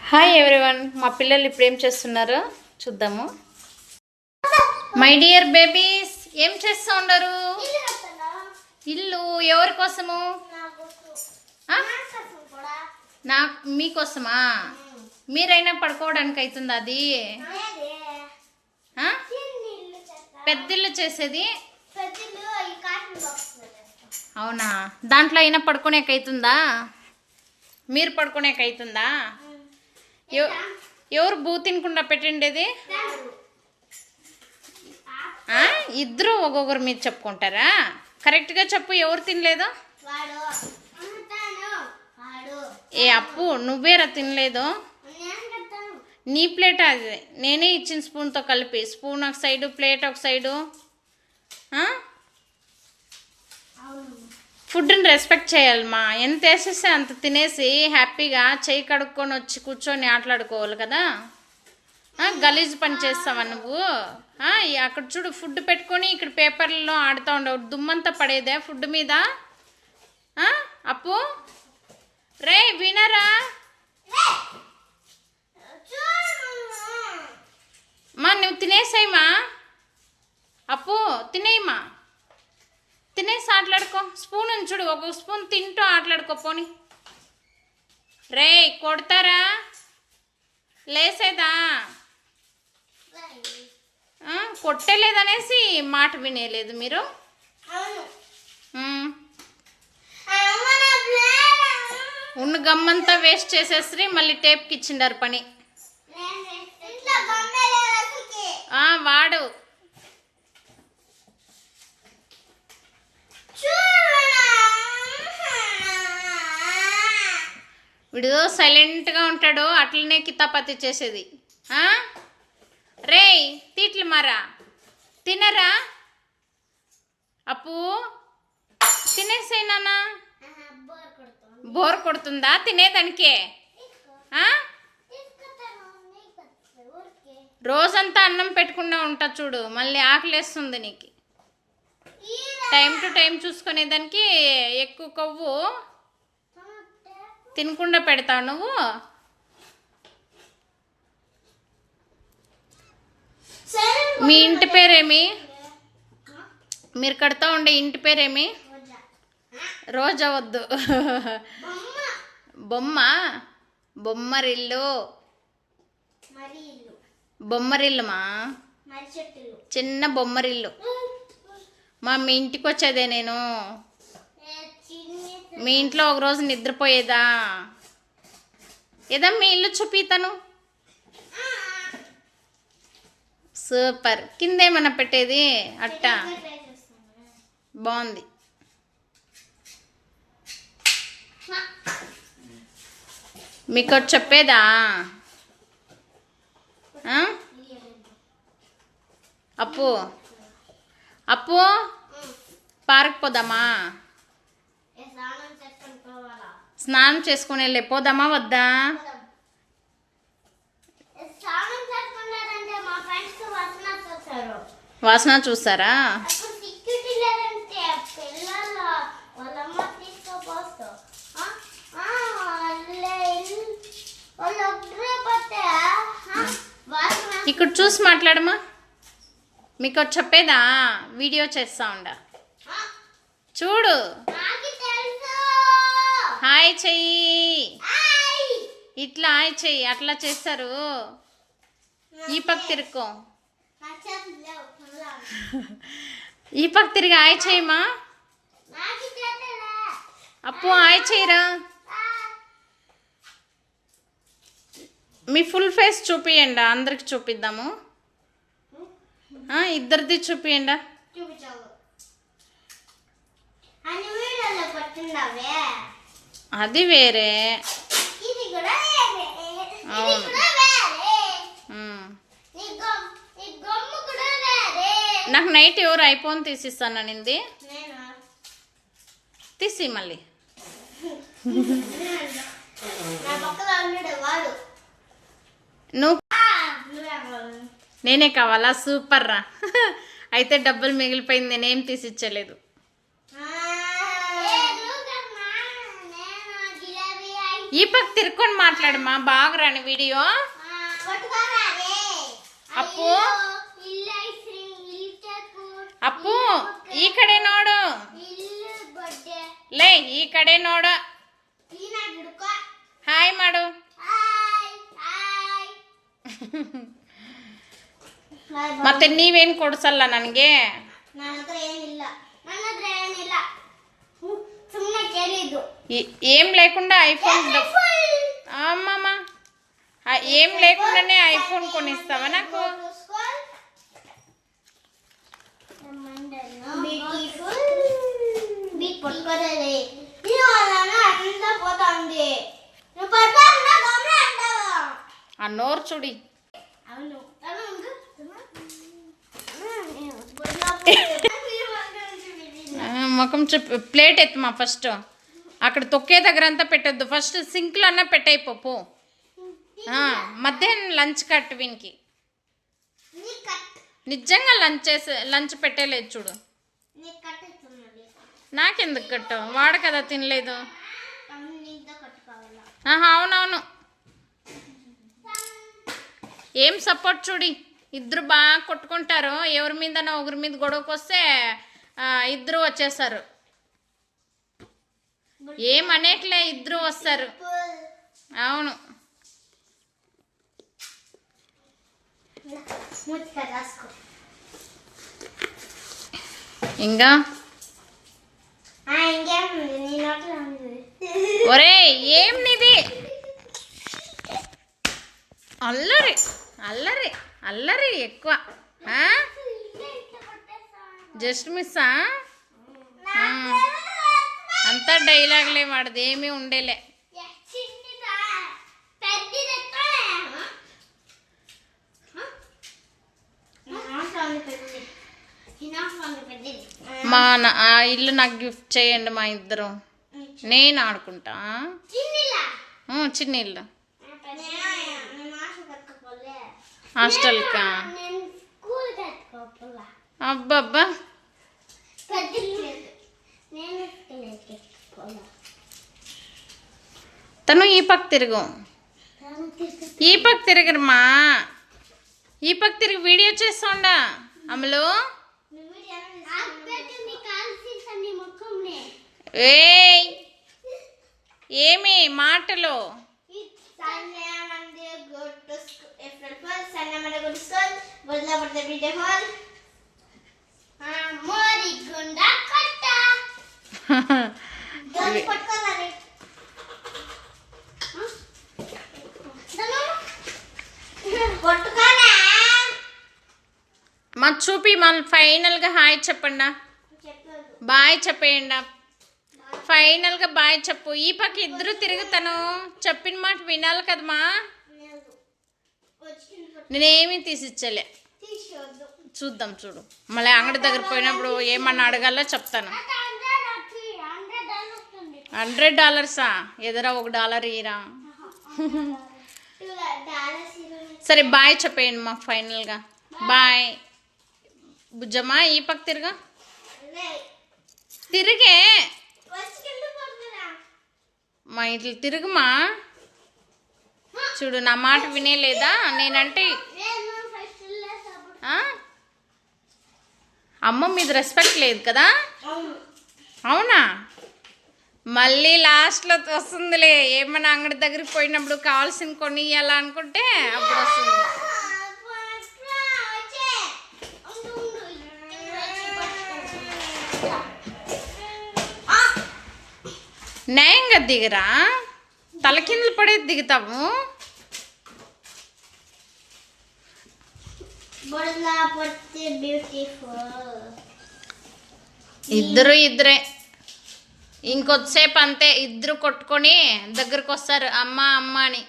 Hi everyone, మా పిల్లలు ఇప్పుడు ఏం చేస్తున్నారో చూద్దాము. మై డియర్ బేబీస్, ఏం చేస్తూ ఉండరు? ఇల్లు ఎవరి కోసము? మీకోసమా? మీరైనా పడుకోవడానికి అవుతుందా అది? పెద్ద ఇల్లు చేసేది అవునా? దాంట్లో అయినా పడుకునేకి అవుతుందా? మీరు పడుకునేకి అవుతుందా? ఎవరు బూ తినకుండా పెట్టిండేది? ఇద్దరు ఒక్కొక్కరు మీరు చెప్పుకుంటారా? కరెక్ట్గా చెప్పు, ఎవరు తినలేదు? ఏ అప్పు, నువ్వేరా తినలేదు? నీ ప్లేట్ అది, నేనే ఇచ్చిన స్పూన్తో కలిపి. స్పూన్ ఒక సైడు, ప్లేట్ ఒక సైడు. ఫుడ్ని రెస్పెక్ట్ చేయాలమ్మా. ఎంత వేసేస్తే అంత తినేసి హ్యాపీగా చేయి కడుక్కొని వచ్చి కూర్చొని ఆటలాడుకోవాలి కదా. గలీజ్ పని చేస్తావా నువ్వు? అక్కడ చూడు, ఫుడ్ పెట్టుకొని ఇక్కడ పేపర్లలో ఆడుతూ ఉండవు. దుమ్మంతా పడేదే ఫుడ్ మీద. అప్పు రే, వినరా? మా నువ్వు తినేసాయిమా. అప్పు తినేయమ్మా, తినేసి ఆటలాడుకో. స్పూన్ చూడు, ఒక స్పూన్ తింటూ ఆటలాడుకో పోని. రే, కొడతారా? లేసేదా? కొట్టలేదనేసి మాట వినేలేదు మీరు. ఉన్న గమ్మంతా వేస్ట్ చేసేసి మళ్ళీ టేప్కి ఇచ్చిండారు పని. వాడు వీడు సైలెంట్గా ఉంటాడు, అట్లనే కితాపతి చేసేది. రే, తీట్లు మారా, తినరా? అప్పు తినేసేనా? బోర్ కొడుతుందా తినేదానికే? రోజంతా అన్నం పెట్టుకున్నా ఉంటా చూడు, మళ్ళీ ఆకలేస్తుంది నీకు. టైం టు టైం చూసుకునేదానికి ఎక్కువ కొవ్వు తినకుండా పెడతావు నువ్వు. మీ ఇంటి పేరేమి? మీరు కడతా ఉండే ఇంటి పేరేమి? రోజా వద్దు, బొమ్మ. బొమ్మరిల్లు. బొమ్మరిల్లుమా, చిన్న బొమ్మరిల్లు. మీ ఇంటికి వచ్చేదే నేను. మీ ఇంట్లో ఒకరోజు నిద్రపోయేదా? ఏదా మీ ఇల్లు చూపితాను. సూపర్. కిందేమన్నా పెట్టేది అట్ట బాగుంది. మీకు చెప్పేదా? అప్పు, అప్పు పార్క్ పోదామా? స్నానం చేసుకుని వెళ్ళే పోదామా వద్దా? వాసన చూస్తారా? ఇక్కడ చూసి మాట్లాడమా. మీకు చెప్పేదా? వీడియో చేస్తా ఉండ చూడు. హాయ్ చెయ్యి, ఇట్లా హాయ్ చెయ్యి. అట్లా చేస్తారు. ఈ పక్క తిరుక్కో, ఈ పక్క తిరిగి హాయ్ చెయ్యమా. అప్పు హాయ్ చెయ్యరా? మీ ఫుల్ ఫేస్ చూపియండి, అందరికి చూపిద్దాము. ఇద్దరిది చూపియండి. అది వేరే. అవును, నాకు నైట్ ఎవరు ఐఫోన్ తీసిస్తాను అనింది. తీసి మళ్ళీ. నువ్వు నేనే కావాలా? సూపర్ రా. అయితే డబ్బులు మిగిలిపోయింది, నేనేం తీసిచ్చలేదు. ఈ పక్క తిరుక్కొని మాట్లాడమ్మా, బాగా రాని వీడియో. అప్పు అప్పు ఈ కడే నోడు ಲೇ ಈ ಕಡೆ ನೋಡು. ಹಾಯ್ ಮಾಡು. ಮತ್ತೆ ನೀವೇನು ಕೊಡ್ಸಲ್ಲ ನನಗೆ? ఏం లేకుండా ఐఫోన్ అమ్మమ్మ ఏం లేకుండానే ఐఫోన్ కొనిస్తావా నాకు? ఆ నోరు చూడి. ముఖం చెప్పు. ప్లేట్ ఎత్తుమా ఫస్ట్. అక్కడ తొక్కే దగ్గర అంతా పెట్టద్దు. ఫస్ట్ సింక్లో అన్నా పెట్టయిపో. మధ్యాహ్నం లంచ్ కట్ వీనికి. నిజంగా లంచ్ పెట్టలేదు చూడు. నాకెందుకు కట్టు? వాడు కదా తినలేదు. అవునవును. ఏం సపోర్ట్ చూడి. ఇద్దరు బాగా కొట్టుకుంటారు. ఎవరి మీదనో ఒకరి మీద గొడవకు వస్తే ఇద్దరు వచ్చేస్తారు. ఏమనేట్లే ఇద్దరు వస్తారు. అవును. ఇంకా ఒరే ఏం నీది అల్లరి అల్లరి అల్లరి ఎక్కువ. జస్ట్ మిస్సా? అంతా డైలాగ్లే, వాడిది ఏమీ ఉండేలే. మా ఇల్లు నాకు గిఫ్ట్ చేయండి మా ఇద్దరు, నేను ఆడుకుంటా. చిన్న ఇల్లు హాస్టల్కా? అబ్బబ్బా తను ఈ పక్క తిరుగు. ఈ పక్క తిరగరమ్మా. ఈ పక్క తిరిగి వీడియో చేస్తుండా అమలు. ఏయ్ ఏమి మాటలు? మా చూపి మళ్ళీ ఫైనల్గా హాయ్ చెప్పండి. బాయ్ చెప్పేయండి. ఫైనల్గా బాయ్ చెప్పు. ఈ పక్క ఇద్దరు తిరుగుతాను. చెప్పిన మాట వినాలి కదమ్మా. నేనేమీ తీసిచ్చలే. చూద్దాం చూడు. మళ్ళీ అంగడి దగ్గర పోయినప్పుడు ఏమన్నా అడగాలో చెప్తాను. $100 ఎదురా $1 ఇరా. సరే బాయ్ చెప్పేయండి మా ఫైనల్గా. బాయ్. బుజ్జమ్మా ఈ పక్క తిరుగా. తిరిగే మా ఇంట్లో తిరుగుమా. చూడు నా మాట వినేలేదా? నేనంటే అమ్మ మీద రెస్పెక్ట్ లేదు కదా? అవునా? మళ్ళీ లాస్ట్లో వస్తుందిలే. ఏమన్నా అంగడి దగ్గరికి పోయినప్పుడు కావాల్సిన కొన్ని ఇవ్వాలా అనుకుంటే అప్పుడు వస్తుంది. న్యాయంగా దిగరా. తలకిందులు పడేది దిగుతాము. ఇద్దరే. ఇంకొద్దిసేపు అంతే. ఇద్దరు కొట్టుకొని దగ్గరకు వస్తారు అమ్మ అమ్మ అని.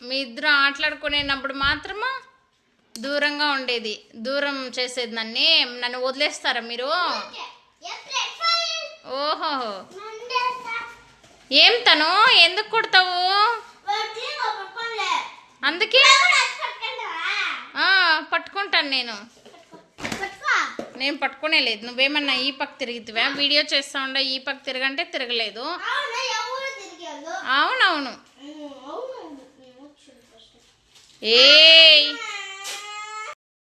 మీ ఇద్దరు ఆటలాడుకునేటప్పుడు మాత్రము దూరంగా ఉండేది. దూరం చేసేది నన్ను వదిలేస్తారా మీరు? ఓహో ఏం తను ఎందుకు కొడతావు? అందుకే పట్టుకుంటాను నేను. నేను పట్టుకునే లేదు. నువ్వేమన్నా ఈ పక్క తిరిగితివా? వీడియో చేస్తా ఉండే ఈ పక్క తిరగంటే తిరగలేదు. అవునవును. ఏయ్